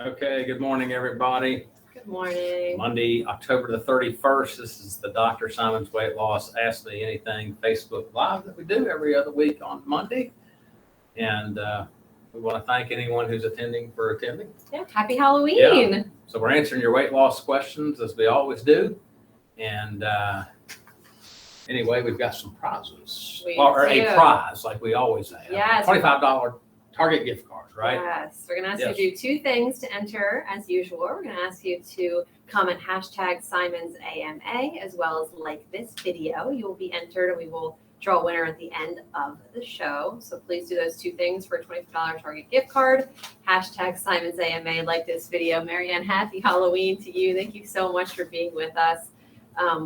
Okay, good morning, everybody. Good morning. Monday, October the 31st. This is the Dr. Simon's Weight Loss Ask Me Anything Facebook Live that we do every other week on Monday. And we want to thank anyone who's attending for attending. Yeah, happy Halloween. Yeah. So we're answering your weight loss questions as we always do. And anyway, we've got some prizes. Or a prize like we always have. Yes. $25 Target gift card, right? Yes. We're going to ask you to do two things to enter as usual. We're going to ask you to comment hashtag Simon's AMA as well as like this video. You will be entered and we will draw a winner at the end of the show. So please do those two things for a $25 Target gift card. Hashtag Simon's AMA, like this video. Marianne, happy Halloween to you. Thank you so much for being with us.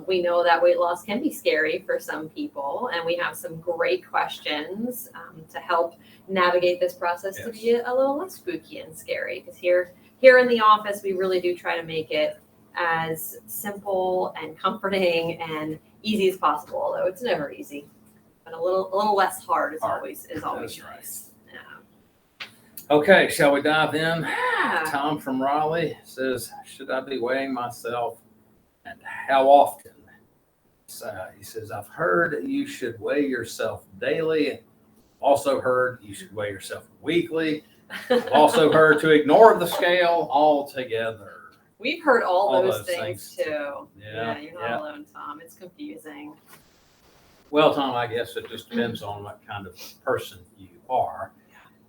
We know that weight loss can be scary for some people, and we have some great questions to help navigate this process to be a little less spooky and scary. Because here in the office, we really do try to make it as simple and comforting and easy as possible. Although it's never easy, but a little less hard is always nice. Yeah. Okay, shall we dive in? Yeah. Tom from Raleigh says, should I be weighing myself and how often? So he says, I've heard you should weigh yourself daily. Also heard you should weigh yourself weekly. I've also heard to ignore the scale altogether. We've heard all those things too. Yeah, you're not alone, Tom. It's confusing. Well, Tom, I guess it just depends on what kind of person you are.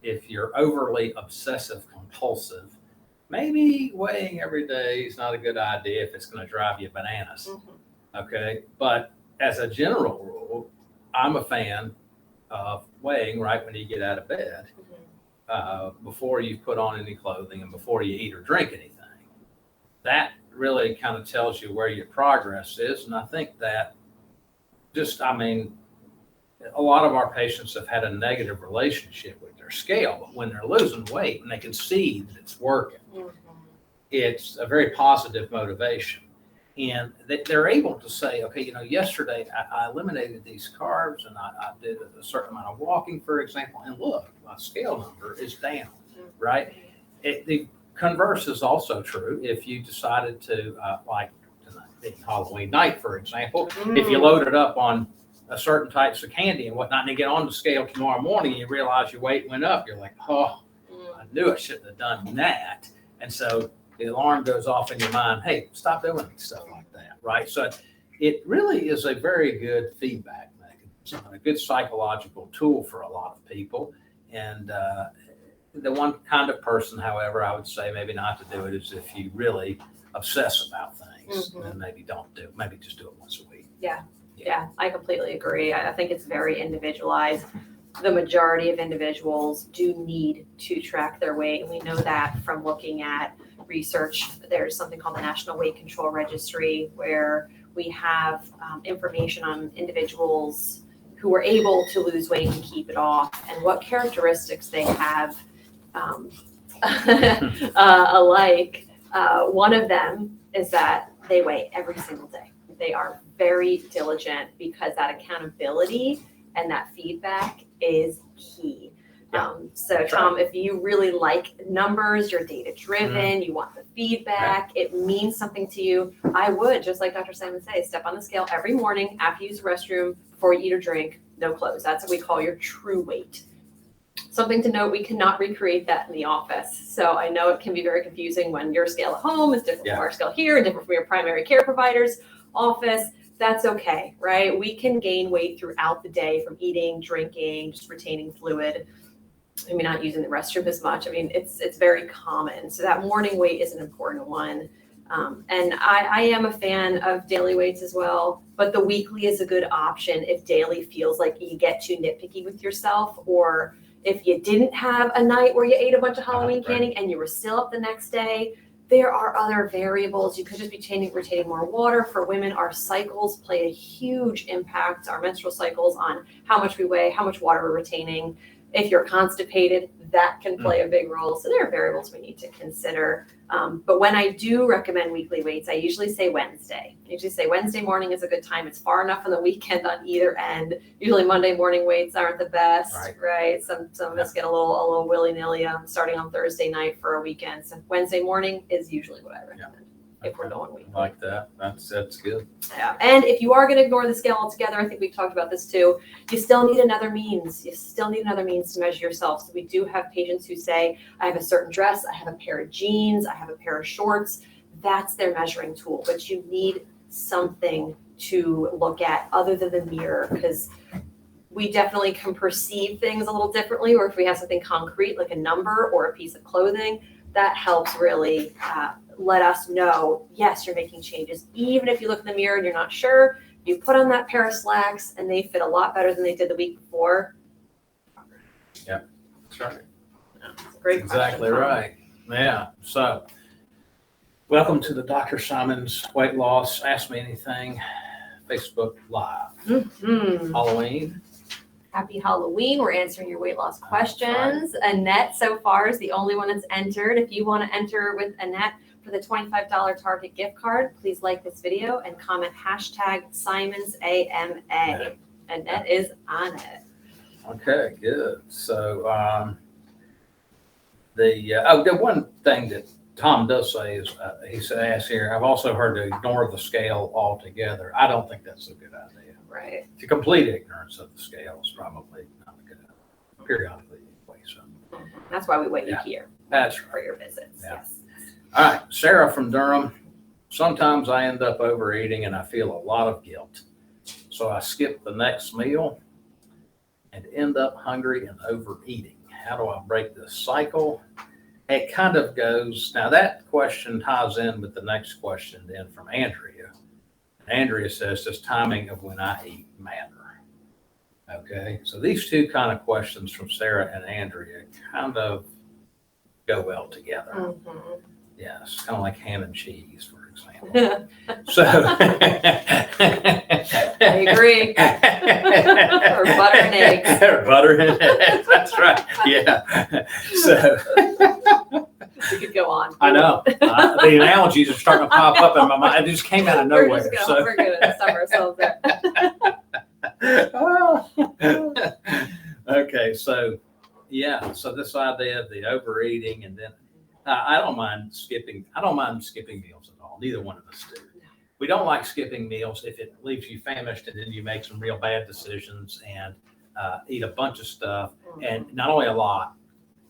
If you're overly obsessive compulsive, maybe weighing every day is not a good idea if it's going to drive you bananas. Mm-hmm. Okay. But as a general rule, I'm a fan of weighing right when you get out of bed, before you put on any clothing and before you eat or drink anything. That really kind of tells you where your progress is. And I think that a lot of our patients have had a negative relationship with their scale, but when they're losing weight and they can see that it's working, it's a very positive motivation. And they're able to say, okay, yesterday I eliminated these carbs and I did a certain amount of walking, for example, and look, my scale number is down, right? The converse is also true. If you decided to, like tonight, Halloween night, for example, if you loaded up on a certain types of candy and whatnot, and you get on the scale tomorrow morning and you realize your weight went up, you're like, oh, I knew I shouldn't have done that. And so the alarm goes off in your mind, hey, stop doing stuff like that, right? So it really is a very good feedback mechanism, a good psychological tool for a lot of people. And the one kind of person, however, I would say maybe not to do it is if you really obsess about things, then maybe just do it once a week. Yeah, I completely agree. I think it's very individualized. The majority of individuals do need to track their weight. And we know that from looking at research. There's something called the National Weight Control Registry, where we have information on individuals who are able to lose weight and keep it off and what characteristics they have alike. One of them is that they weigh every single day. They are very diligent because that accountability and that feedback is key. So Tom, if you really like numbers, you're data driven, you want the feedback, it means something to you, I would, just like Dr. Simon says, step on the scale every morning after you use the restroom, before you eat or drink, no clothes. That's what we call your true weight. Something to note, we cannot recreate that in the office. So I know it can be very confusing when your scale at home is different from our scale here and different from your primary care provider's office. That's okay, right? We can gain weight throughout the day from eating, drinking, just retaining fluid. Maybe not using the restroom as much. I mean, it's very common. So that morning weight is an important one. And I am a fan of daily weights as well, but the weekly is a good option if daily feels like you get too nitpicky with yourself, or if you didn't have a night where you ate a bunch of Halloween candy and you were still up the next day. There are other variables. You could just be retaining more water. For women, our cycles play a huge impact, our menstrual cycles, on how much we weigh, how much water we're retaining. If you're constipated, that can play a big role. So there are variables we need to consider. But when I do recommend weekly weights, I usually say Wednesday. I usually say Wednesday morning is a good time. It's far enough on the weekend on either end. Usually Monday morning weights aren't the best, right? Some of us get a little willy-nilly starting on Thursday night for a weekend. So Wednesday morning is usually what I recommend. If we're going weekly. Like that. That's good. Yeah. And if you are going to ignore the scale altogether, I think we've talked about this too, you still need another means. You still need another means to measure yourself. So we do have patients who say, I have a certain dress, I have a pair of jeans, I have a pair of shorts. That's their measuring tool. But you need something to look at other than the mirror, because we definitely can perceive things a little differently. Or if we have something concrete like a number or a piece of clothing, that helps really let us know, yes, you're making changes. Even if you look in the mirror and you're not sure, you put on that pair of slacks and they fit a lot better than they did the week before. Yeah, that's right. That's a great Exactly question. right. Yeah. So, welcome to the Dr. Simon's Weight Loss Ask Me Anything Facebook Live. Halloween. Happy Halloween. We're answering your weight loss questions. Annette so far is the only one that's entered. If you want to enter with Annette for the $25 Target gift card, please like this video and comment #SimonsAMA. Annette is on it. Okay, good. So the one thing that Tom does say is he says here, I've also heard to ignore the scale altogether. I don't think that's a good idea. Right. To complete ignorance of the scale is probably not a good idea. Periodically anyway. So that's why we wait you here. That's for your visits. Yeah. Yes. All right, Sara from Durham. Sometimes I end up overeating and I feel a lot of guilt. So I skip the next meal and end up hungry and overeating. How do I break this cycle? It kind of goes, now that question ties in with the next question then from Andrea. Andrea says, does timing of when I eat matter? Okay, so these two kind of questions from Sara and Andrea kind of go well together. Mm-hmm. Yes, kind of like ham and cheese, for example. So I agree. Or butter and eggs. Or butter and eggs. That's right. Yeah. So we could go on. I know the analogies are starting to pop up in my mind. It just came out of nowhere. We're good at summer ourselves there. Okay, so yeah, so this idea of the overeating, and then I don't mind skipping meals at all. Neither one of us do. We don't like skipping meals if it leaves you famished and then you make some real bad decisions and eat a bunch of stuff, and not only a lot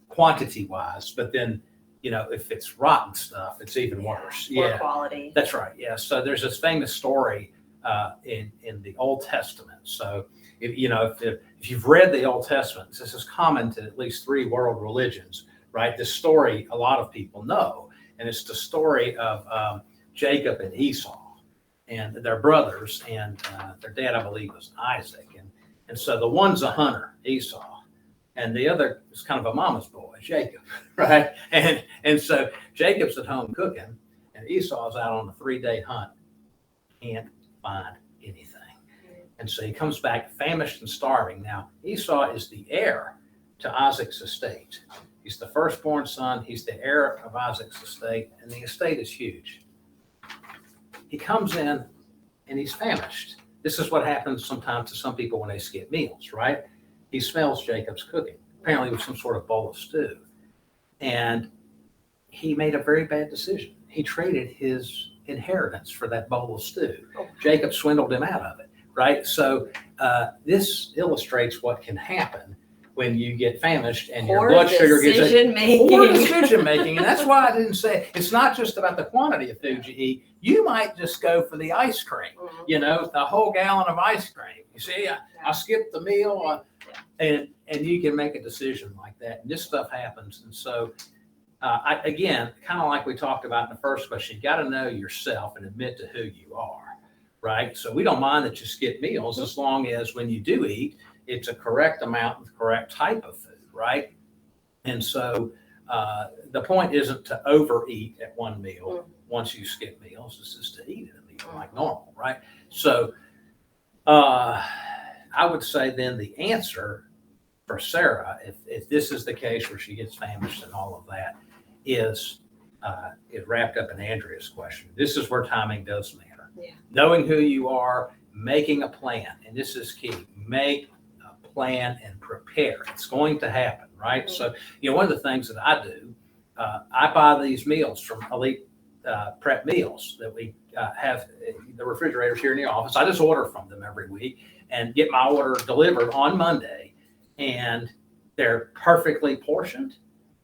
quantity wise, but then if it's rotten stuff, it's even worse. Poor quality. That's right. Yeah. So there's this famous story in the Old Testament. So if you've read the Old Testament, this is common to at least 3 world religions, right? This story a lot of people know, and it's the story of Jacob and Esau, and they're brothers, and their dad, I believe, was Isaac, and so the one's a hunter, Esau, and the other is kind of a mama's boy, Jacob, right? And so Jacob's at home cooking, and Esau's out on a 3-day hunt, can't find anything. And so he comes back famished and starving. Now, Esau is the heir to Isaac's estate. He's the firstborn son. He's the heir of Isaac's estate, and the estate is huge. He comes in, and he's famished. This is what happens sometimes to some people when they skip meals, right? He smells Jacob's cooking, apparently with some sort of bowl of stew. And he made a very bad decision. He traded his inheritance for that bowl of stew. Jacob swindled him out of it, right? So this illustrates what can happen when you get famished and your blood sugar gets poor decision making. And that's why I didn't say it's not just about the quantity of food you eat. You might just go for the ice cream, the whole gallon of ice cream. You see, I skipped the meal, and you can make a decision like that. And this stuff happens. And so, again, kind of like we talked about in the first question, you got to know yourself and admit to who you are, right? So we don't mind that you skip meals as long as when you do eat, it's a correct amount with the correct type of food, right? And so the point isn't to overeat at one meal once you skip meals. It's just to eat at a meal like normal, right? So I would say then the answer for Sara, if this is the case where she gets famished and all of that, is wrapped up in Andrea's question. This is where timing does matter. Yeah. Knowing who you are, making a plan, and this is key. Make a plan and prepare. It's going to happen, right? So, one of the things that I do, I buy these meals from Elite Prep Meals that we have the refrigerators here in the office. I just order from them every week and get my order delivered on Monday, and they're perfectly portioned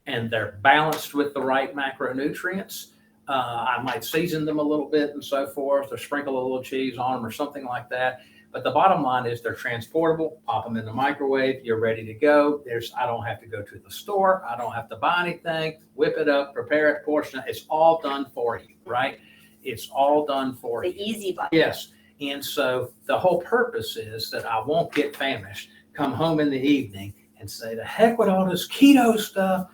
and they're balanced with the right macronutrients. I might season them a little bit and so forth, or sprinkle a little cheese on them or something like that. But the bottom line is they're transportable. Pop them in the microwave. You're ready to go. I don't have to go to the store. I don't have to buy anything. Whip it up, prepare it, portion it. It's all done for you, right? It's all done for you. The easy button. Yes. And so the whole purpose is that I won't get famished, come home in the evening and say, the heck with all this keto stuff.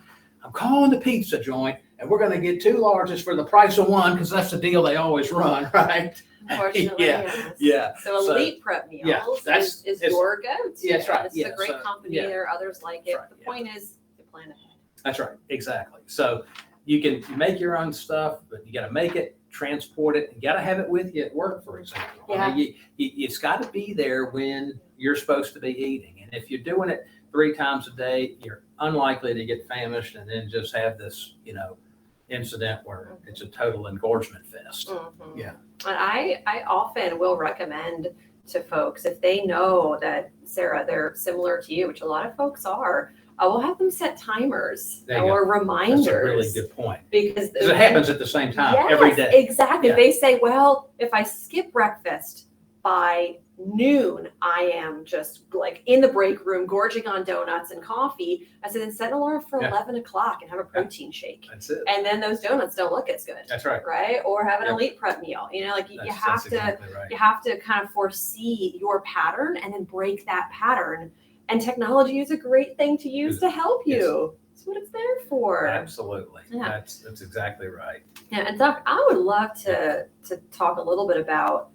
I'm calling the pizza joint and we're going to get 2 larges for the price of 1, because that's the deal they always run, right? Unfortunately, Yeah. yes. Yeah. So Elite Prep Meals is your go-to. Yeah, that's right. It's Yeah, a great company. yeah. There are others like it. Right, The point is to plan ahead. That's right. Exactly. So you can make your own stuff, but you got to make it, transport it, you got to have it with you at work, for example. Yeah. I mean, it's got to be there when you're supposed to be eating. And if you're doing it 3 times a day, you're unlikely to get famished and then just have this, incident where it's a total engorgement fest. Mm-hmm. Yeah. And I often will recommend to folks, if they know that, Sara, they're similar to you, which a lot of folks are, I will have them set timers or reminders. That's a really good point. Because it happens at the same time every day. Exactly. Yeah. They say, well, if I skip breakfast by noon, I am just like in the break room gorging on donuts and coffee. I said, then set an alarm for 11 o'clock and have a protein shake. That's it. And then those donuts don't look as good. That's right. Right? Or have an Elite Prep meal. You have exactly right. You have to kind of foresee your pattern and then break that pattern. And technology is a great thing to use to help you. That's what it's there for. Absolutely. Yeah. That's exactly right. Yeah, and Doc, I would love to talk a little bit about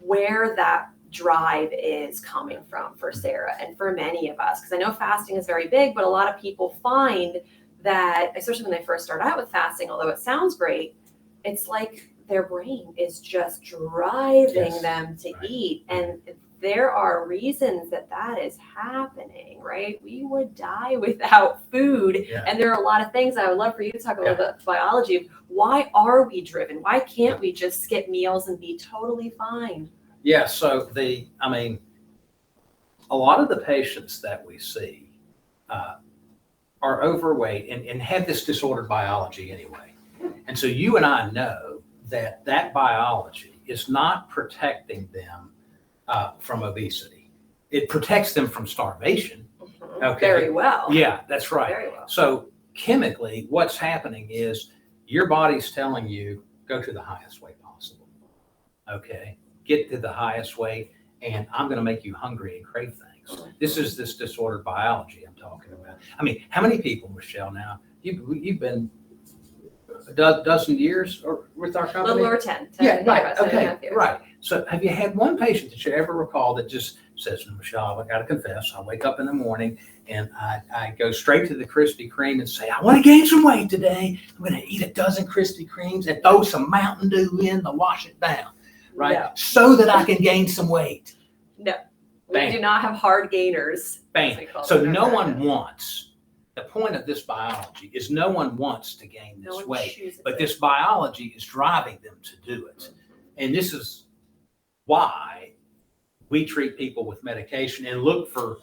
where that drive is coming from for Sara and for many of us, because I know fasting is very big, but a lot of people find that, especially when they first start out with fasting, although it sounds great, it's like their brain is just driving them to eat. And there are reasons that is happening, right? We would die without food. Yeah. And there are a lot of things I would love for you to talk a little bit about biology of why are we driven? Why can't we just skip meals and be totally fine? Yeah, so a lot of the patients that we see are overweight and have this disordered biology anyway. And so you and I know that biology is not protecting them from obesity. It protects them from starvation. Mm-hmm. Okay. Very well. Yeah, that's right. Very well. So chemically, what's happening is your body's telling you, go to the highest weight possible. Okay. Get to the highest weight, and I'm going to make you hungry and crave things. This is this disordered biology I'm talking about. I mean, how many people, Michelle, now, you've been a dozen years with our company? A little over 10. Yeah, right. Okay, right. So have you had one patient that you ever recall that just says, Michelle, I got to confess, I wake up in the morning and I go straight to the Krispy Kreme and say, I want to gain some weight today. I'm going to eat a dozen Krispy Kremes and throw some Mountain Dew in to wash it down. Right? No. So that I can gain some weight. No, we do not have hard gainers. Bam. So no one wants, the point of this biology is no one wants to gain this weight, but this biology is driving them to do it. Mm-hmm. And this is why we treat people with medication and look for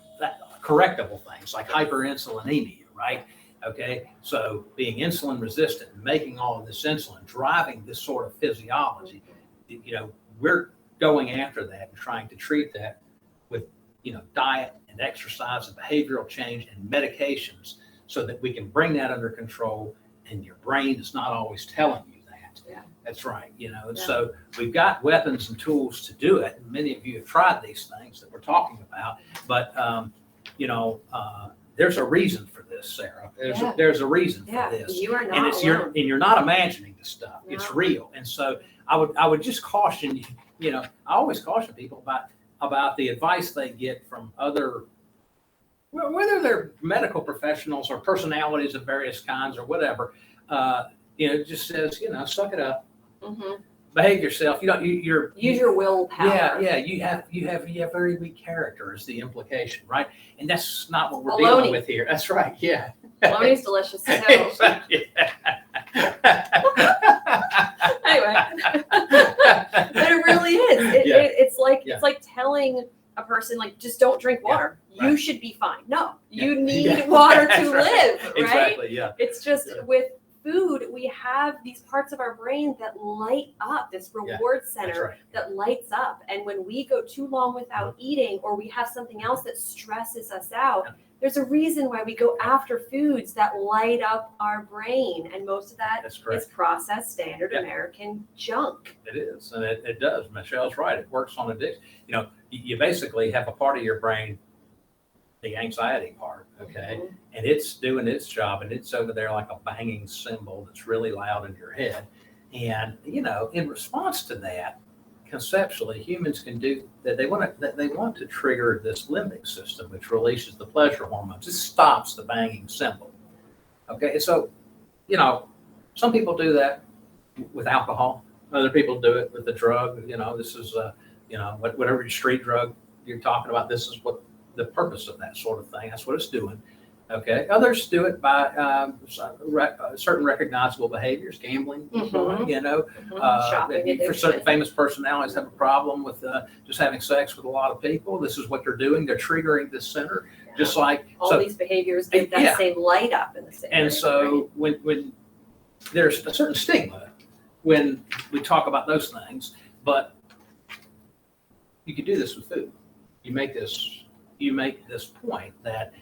correctable things like hyperinsulinemia, right? Okay, so being insulin resistant and making all of this insulin, driving this sort of physiology, we're going after that and trying to treat that with, diet and exercise and behavioral change and medications so that we can bring that under control and your brain is not always telling you that. Yeah. That's right. And so we've got weapons and tools to do it. And many of you have tried these things that we're talking about, but, there's a reason for this, Sara. There's a reason for this. You are not alone. You're not imagining the stuff. No. It's real. And so I would just caution you. I always caution people about the advice they get from other whether they're medical professionals or personalities of various kinds or whatever, it just says, suck it up, behave yourself. You're use your willpower. Yeah. You have very weak character is the implication, right? And that's not what we're Bologna. dealing with here. That's right. Yeah. Bologna's delicious too. Exactly. Anyway, but it really is. It's like telling a person just don't drink water. Right. You should be fine. No, you need water to live. Right? Exactly. Yeah. It's just with food, we have these parts of our brain that light up, this reward center that lights up. And when we go too long without eating, or we have something else that stresses us out, there's a reason why we go after foods that light up our brain. And most of that is processed standard American junk. It is. And it does. Michelle's right. It works on addiction. You basically have a part of your brain, the anxiety part, okay? And it's doing its job, and it's over there like a banging cymbal that's really loud in your head. And, in response to that, conceptually, humans can do that. They want to trigger this limbic system, which releases the pleasure hormones. It stops the banging cymbal. Okay, so, some people do that with alcohol. Other people do it with the drug. This is, whatever street drug you're talking about, this is what the purpose of that sort of thing. That's what it's doing. Okay. Others do it by certain recognizable behaviors, gambling, shopping for certain famous personalities have a problem with just having sex with a lot of people. This is what they're doing. They're triggering this center, just like all these behaviors give that same light up in the same. And so when there's a certain stigma when we talk about those things, but you could do this with food. You make this point that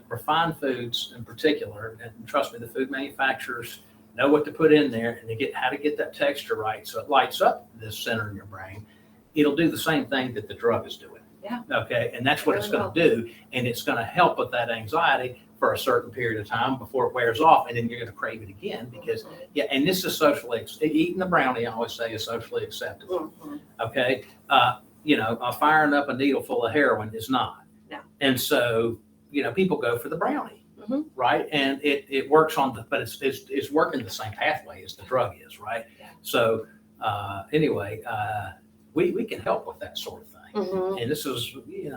refined foods in particular, and trust me, the food manufacturers know what to put in there, and they get how to get that texture right so it lights up this center in your brain. It'll do the same thing that the drug is doing. Yeah. Okay. And that's what it's going to do, and it's going to help with that anxiety for a certain period of time before it wears off, and then you're going to crave it again because and this is socially eating the brownie. I always say is socially acceptable. Okay. Firing up a needle full of heroin is not. No. And so, people go for the brownie, right? And it works but it's working the same pathway as the drug is, right? Yeah. So anyway, we can help with that sort of thing. And this is,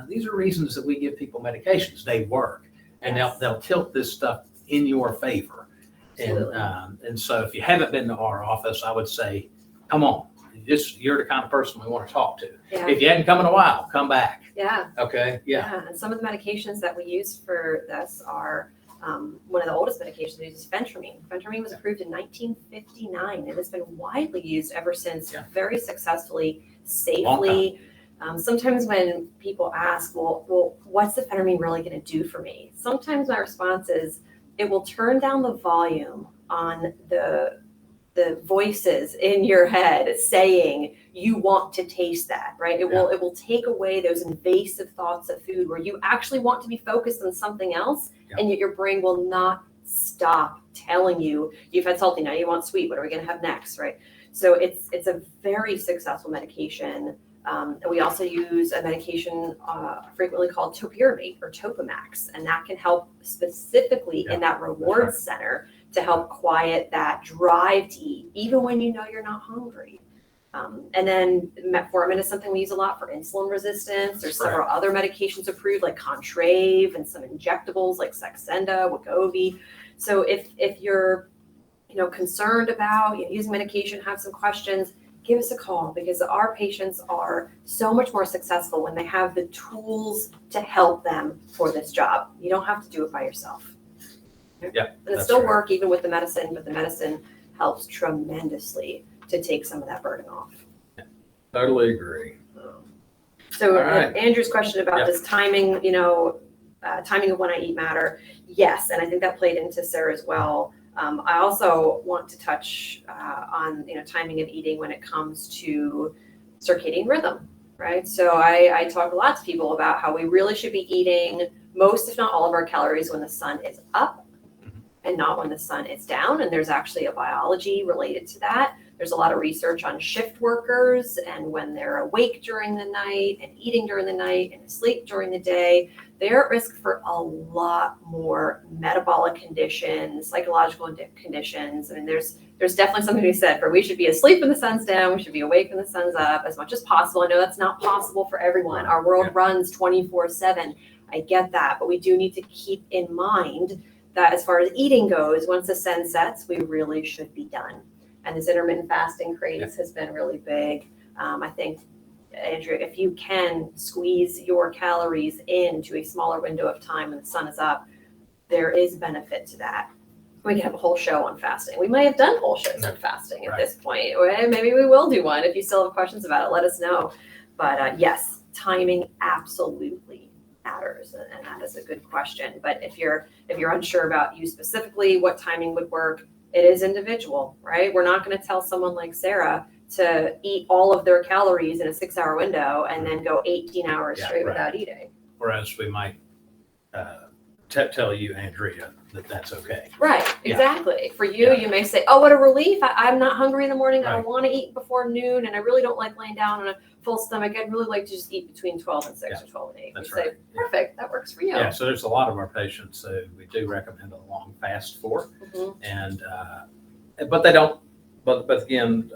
these are reasons that we give people medications. They work, and they'll tilt this stuff in your favor. And so if you haven't been to our office, I would say, come on. You're the kind of person we want to talk to. Yeah. If you hadn't come in a while, come back. Yeah. Okay. Yeah. And some of the medications that we use for this are one of the oldest medications we use is phentermine. Phentermine was approved in 1959 and it's been widely used ever since, very successfully, safely. Sometimes when people ask, well, what's the phentermine really going to do for me? Sometimes my response is it will turn down the volume on the voices in your head saying you want to taste that, right? It will take away those invasive thoughts of food where you actually want to be focused on something else, and yet your brain will not stop telling you you've had salty, now you want sweet, what are we going to have next, right? So it's a very successful medication. We also use a medication frequently called topiramate or Topamax, and that can help specifically in that reward center to help quiet that drive to eat, even when you know you're not hungry. And then metformin is something we use a lot for insulin resistance. There's several other medications approved like Contrave and some injectables like Saxenda, Wegovy. So if you're concerned about using medication, have some questions, give us a call, because our patients are so much more successful when they have the tools to help them for this job. You don't have to do it by yourself. Yeah, and it still work even with the medicine, but the medicine helps tremendously to take some of that burden off. Totally agree. So Andrew's question about this timing, timing of when I eat matter. Yes, and I think that played into Sara as well. I also want to touch on timing of eating when it comes to circadian rhythm, right? So I talk a lot to people about how we really should be eating most, if not all, of our calories when the sun is up and not when the sun is down. And there's actually a biology related to that. There's a lot of research on shift workers and when they're awake during the night and eating during the night and asleep during the day, they're at risk for a lot more metabolic conditions, psychological conditions. I mean, there's definitely something to be said for we should be asleep when the sun's down, we should be awake when the sun's up as much as possible. I know that's not possible for everyone. Our world runs 24/7. I get that, but we do need to keep in mind that as far as eating goes, once the sun sets, we really should be done. And this intermittent fasting craze has been really big. I think, Andrea, if you can squeeze your calories into a smaller window of time when the sun is up, there is benefit to that. We can have a whole show on fasting. We might have done whole shows on fasting at this point. Maybe we will do one. If you still have questions about it, let us know. But yes, timing absolutely matters, and that is a good question. But if you're unsure about you specifically, what timing would work, it is individual, right? We're not going to tell someone like Sara to eat all of their calories in a 6-hour window and then go 18 hours straight without eating. Whereas we might tell you, Andrea, that that's okay. Right, exactly. For you, you may say, oh, what a relief. I'm not hungry in the morning. I don't want to eat before noon, and I really don't like laying down on a full stomach. I'd really like to just eat between 12 and 6 or 12 and 8. That's we say, perfect, that works for you. Yeah, so there's a lot of our patients who we do recommend a long fast for, and but they don't, but again,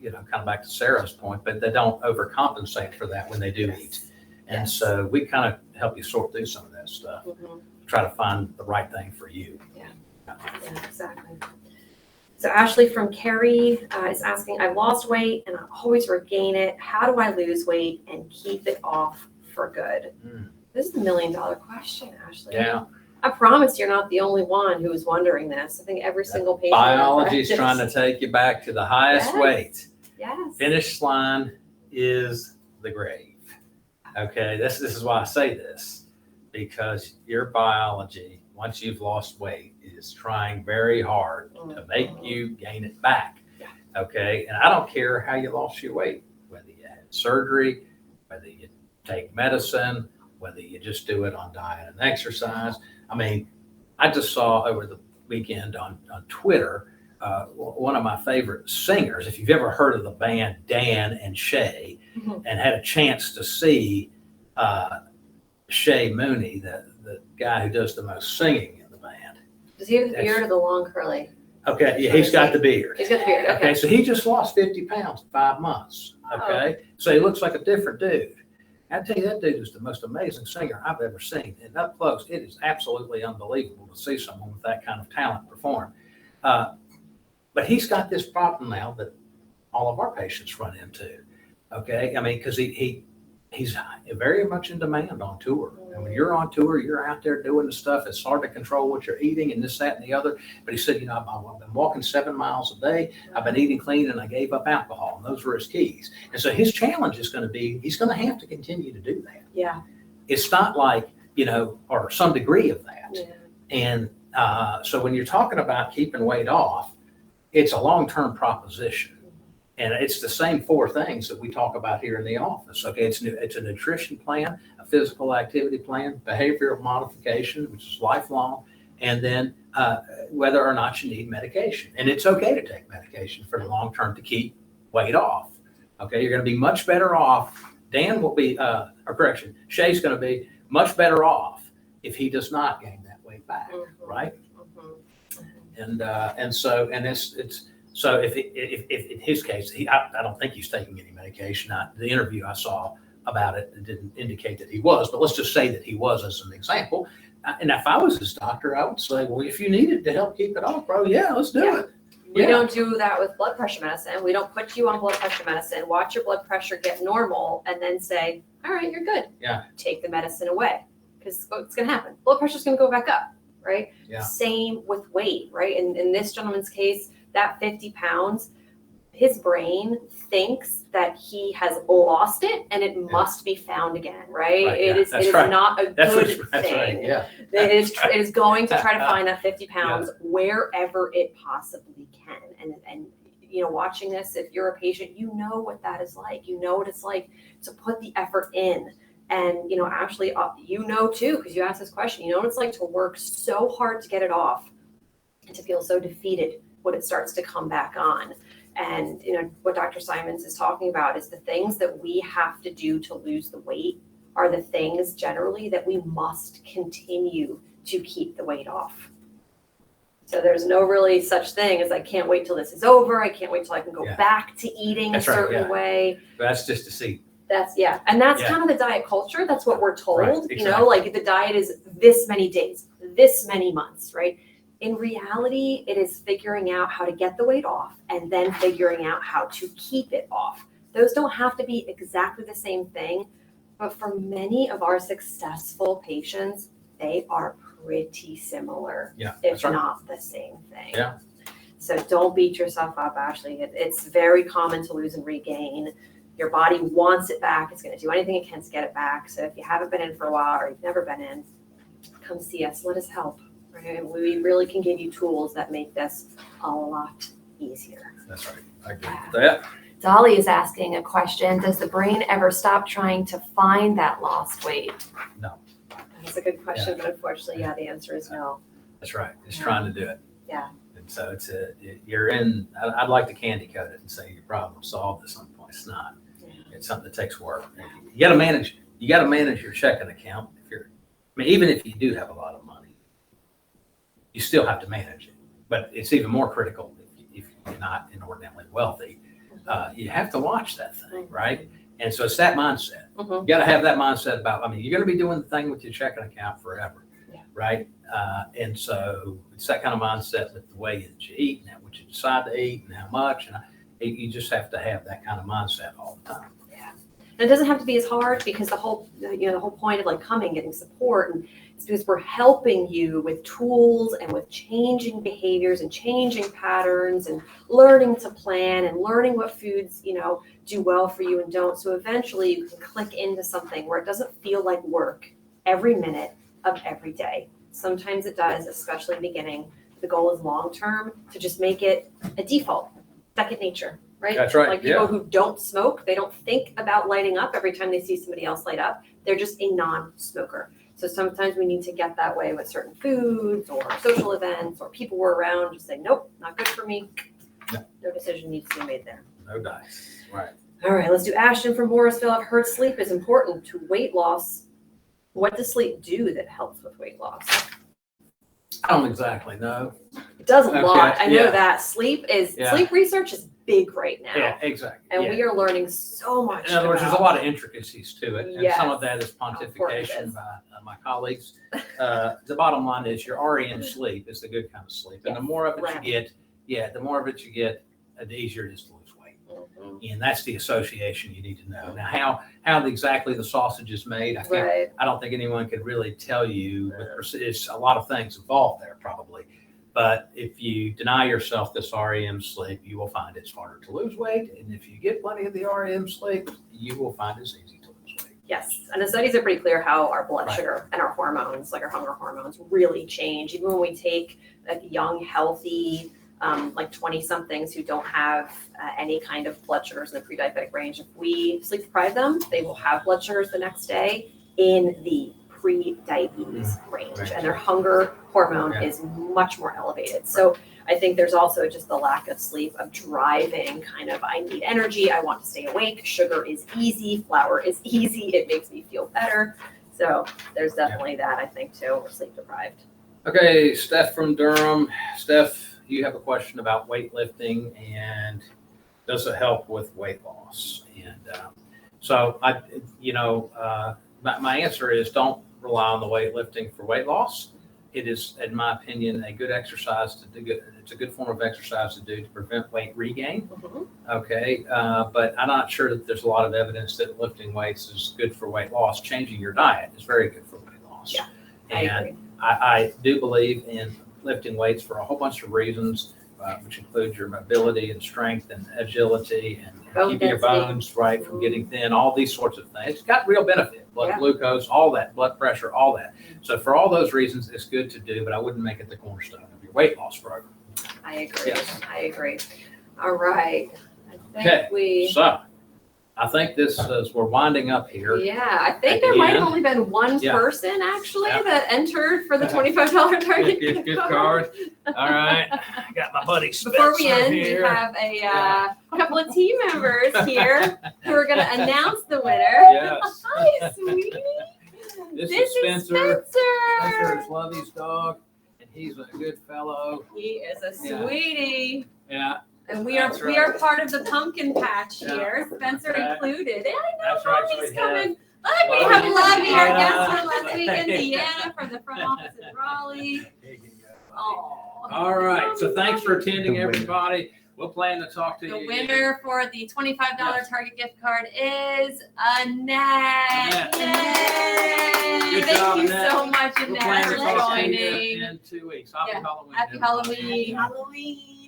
kind of back to Sarah's point, but they don't overcompensate for that when they do eat. And so we kind of help you sort through some of that stuff, try to find the right thing for you. Yeah, exactly. So Ashley from Cary is asking, I've lost weight and I always regain it. How do I lose weight and keep it off for good? This is the $1 million question, Ashley. Yeah. I promise you're not the only one who is wondering this. I think every single patient. Biology is trying to take you back to the highest weight. Yes. Finish line is the grave. Okay, this is why I say this, because your biology, once you've lost weight, is trying very hard to make you gain it back. Okay, and I don't care how you lost your weight, whether you had surgery, whether you take medicine, whether you just do it on diet and exercise. I mean, I just saw over the weekend on Twitter, one of my favorite singers, if you've ever heard of the band Dan and Shay, and had a chance to see Shay Mooney, the guy who does the most singing in the band. Does he have the beard or the long curly? Okay, yeah, he's got the beard. He's got the beard, okay. So he just lost 50 pounds in 5 months, okay? So he looks like a different dude. I tell you, that dude is the most amazing singer I've ever seen. And up close, it is absolutely unbelievable to see someone with that kind of talent perform. But he's got this problem now that all of our patients run into, okay? I mean, because he's very much in demand on tour. And when you're on tour, you're out there doing the stuff. It's hard to control what you're eating and this, that, and the other. But he said, I've been walking 7 miles a day. I've been eating clean, and I gave up alcohol. And those were his keys. And so his challenge is going to be, he's going to have to continue to do that. Yeah. It's not like, or some degree of that. Yeah. And so when you're talking about keeping weight off, it's a long-term proposition. And it's the same 4 things that we talk about here in the office. Okay, it's a nutrition plan, a physical activity plan, behavioral modification, which is lifelong, and then whether or not you need medication. And it's okay to take medication for the long term to keep weight off. Okay, you're going to be much better off. Dan will be, Shay's going to be much better off if he does not gain that weight back, right? And so if in his case, I don't think he's taking any medication. The interview I saw about it didn't indicate that he was, but let's just say that he was as an example. And if I was his doctor, I would say, well, if you needed to help keep it off, bro, let's do it. We don't do that with blood pressure medicine. We don't put you on blood pressure medicine, watch your blood pressure get normal, and then say, all right, you're good. Yeah. Take the medicine away, because what's going to happen? Blood pressure's going to go back up, right? Yeah. Same with weight, right? In this gentleman's case, that 50 pounds, his brain thinks that he has lost it and it must be found again, right? It is not a good thing. Yeah. It is going to try to find that 50 pounds wherever it possibly can. And watching this, if you're a patient, you know what that is like. You know what it's like to put the effort in. And, Ashley, too, because you asked this question, you know what it's like to work so hard to get it off, and to feel so defeated when it starts to come back on. And what Dr. Simons is talking about is the things that we have to do to lose the weight are the things generally that we must continue to keep the weight off. So there's no really such thing as I can't wait till this is over. I can't wait till I can go back to eating a certain way. That's just to see. And that's kind of the diet culture. That's what we're told, right, exactly. Like the diet is this many days, this many months, right? In reality, it is figuring out how to get the weight off and then figuring out how to keep it off. Those don't have to be exactly the same thing, but for many of our successful patients, they are pretty similar, if not the same thing. Yeah. So don't beat yourself up, Ashley. It's very common to lose and regain. Your body wants it back. It's going to do anything it can to get it back. So if you haven't been in for a while or you've never been in, come see us. Let us help. Right? We really can give you tools that make this a lot easier. That's right. I agree with that. Dolly is asking a question. Does the brain ever stop trying to find that lost weight? No. That's a good question, but unfortunately, the answer is no. That's right. It's trying to do it. Yeah. And so you're in, I'd like to candy coat it and say your problem solved at some point. It's not. It's something that takes work. You got to manage your checking account. Even if you do have a lot of money, you still have to manage it. But it's even more critical if you're not inordinately wealthy. You have to watch that thing, right? And so it's that mindset. You got to have that mindset about, you're going to be doing the thing with your checking account forever, right? And so it's that kind of mindset with the way that you eat and what you decide to eat and how much. And you just have to have that kind of mindset all the time. Yeah. And it doesn't have to be as hard because the whole point of coming, getting support, and it's because we're helping you with tools and with changing behaviors and changing patterns and learning to plan and learning what foods, do well for you and don't. So eventually you can click into something where it doesn't feel like work every minute of every day. Sometimes it does, especially in the beginning. The goal is long-term to just make it a default, second nature, right? That's right. Like people who don't smoke, they don't think about lighting up every time they see somebody else light up. They're just a non-smoker. So sometimes we need to get that way with certain foods or social events or people we're around, just say, nope, not good for me. No decision needs to be made there. No dice. Right. All right, let's do Ashton from Morrisville. I've heard sleep is important to weight loss. What does sleep do that helps with weight loss? I don't exactly know. It does a lot. I know that sleep research is big right now. Yeah, exactly. And we are learning so much. In other words, there's a lot of intricacies to it. And some of that is pontification by my colleagues. The bottom line is your REM sleep is the good kind of sleep. And the more of it you get, the easier it is to lose weight. And that's the association you need to know. Now, how exactly the sausage is made, I don't think anyone could really tell you. It's a lot of things involved there probably. But if you deny yourself this REM sleep, you will find it's harder to lose weight. And if you get plenty of the REM sleep, you will find it's easy to lose weight. Yes. And the studies are pretty clear how our blood sugar and our hormones, like our hunger hormones, really change. Even when we take young, healthy, 20-somethings who don't have any kind of blood sugars in the pre-diabetic range, if we sleep deprive them, they will have blood sugars the next day in the pre-diabetes range, and their hunger hormone is much more elevated. So I think there's also just the lack of sleep of driving kind of, I need energy, I want to stay awake, sugar is easy, flour is easy, it makes me feel better. So there's definitely that, I think, too. We're sleep deprived. Okay, Steph from Durham. Steph, you have a question about weightlifting and does it help with weight loss? And my answer is don't rely on the weightlifting for weight loss. It is, in my opinion, a good exercise to do. It's a good form of exercise to do to prevent weight regain. Okay, but I'm not sure that there's a lot of evidence that lifting weights is good for weight loss. Changing your diet is very good for weight loss. Yeah, and I do believe in lifting weights for a whole bunch of reasons, which include your mobility and strength and agility and keeping your bones from getting thin, all these sorts of things. It's got real benefit. Blood glucose, all that, blood pressure, all that. So for all those reasons, it's good to do, but I wouldn't make it the cornerstone of your weight loss program. I agree. Yes. I agree. All right. I think I think this is, we're winding up here. Yeah, I think At there the might have end. only been one Yeah. person actually Yeah. that entered for the $25 Target Gift gift card. All right. Got my buddy Spencer Before we end, here. we have a couple of team members here who are going to announce the winner. Yes. Hi, sweetie. This This is Spencer. Spencer. Spencer is Lovey's dog, and he's a good fellow. He is a Yeah. sweetie. Yeah, And we That's are right. part of the pumpkin patch Yeah. here, Spencer Okay. included. And I know That's right, Mommy's sweetheart. coming. Look, we have Lovey. Lovey, our Yeah. guest from last week, Indiana, from the front office in Raleigh. Oh. all right. So thanks for attending, everybody. We'll plan to talk to The you. winner for the $25 Yes. Target gift card is Annette. Annette. Yay! Good Thank job, you Annette. so much, We'll Annette, plan for to talk to you joining. in 2 weeks. Happy Yeah. Halloween. Happy everybody. Halloween. Halloween.